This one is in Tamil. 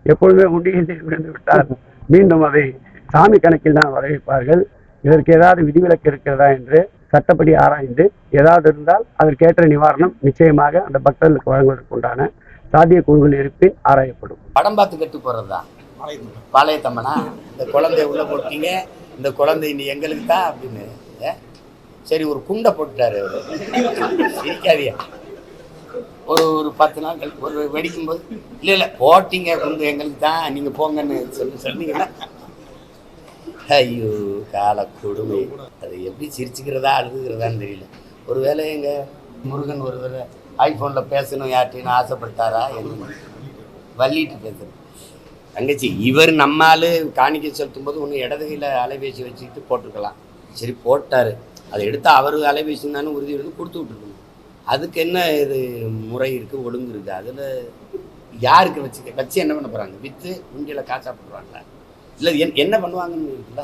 எப்பொழுதுமே உண்டியலில் விழுந்து விட்டால் மீண்டும் அதை சாமி கணக்கில் தான் வரவேற்பார்கள். இதற்கு ஏதாவது விதிவிலக்கு இருக்கிறதா என்று சட்டப்படி ஆராய்ந்து ஏதாவது இருந்தால் அதற்கேற்ற நிவாரணம் நிச்சயமாக அந்த பக்தர்களுக்கு வழங்குவதற்கு உண்டான சாத்தியக்கூறுகள் இருப்பின் ஆராயப்படும். படம் பார்த்து கட்டு போறதுதான் பாளையத்தம்மனா. இந்த குழந்தைய உள்ள போட்டீங்க, இந்த குழந்தை இனி எங்களுக்கு தான் அப்படின்னு. சரி, ஒரு குண்டை போட்டுட்டாரு அவரு. சிரிக்காதியா. ஒரு 10 நாள் ஒரு வெடிக்கும் போது இல்லை போட்டிங்க குண்டு எங்களுக்கு தான், நீங்கள் போங்கன்னு சொன்னீங்கன்னா ஐயோ கால கொடுமை. அது எப்படி சிரிச்சுக்கிறதா அழுதுகிறதான்னு தெரியல. ஒருவேளை எங்கள் முருகன் ஒருவேளை ஐஃபோனில் பேசணும் யார்ட்டின்னு ஆசைப்பட்டாரா என்ன வள்ளிட்டு பேசுகிறேன் தங்கச்சி. இவர் நம்மால் காணிக்கை செலுத்தும் போது ஒன்று இடது கையில் அலைபேசி வச்சுக்கிட்டு போட்டிருக்கலாம். சரி போட்டார், அதை எடுத்து அவர் அலைபேசி தானே உறுதி எடுத்து கொடுத்து விட்டுருக்கணும். அதுக்கு என்ன இது முறை இருக்குது, ஒழுங்கு இருக்குது. அதில் யாருக்கு வச்சு என்ன பண்ண போகிறாங்க? விற்று உண்டியில் காசா போடுவாங்களா? இல்லை என்ன பண்ணுவாங்கன்னு இருக்குல்ல.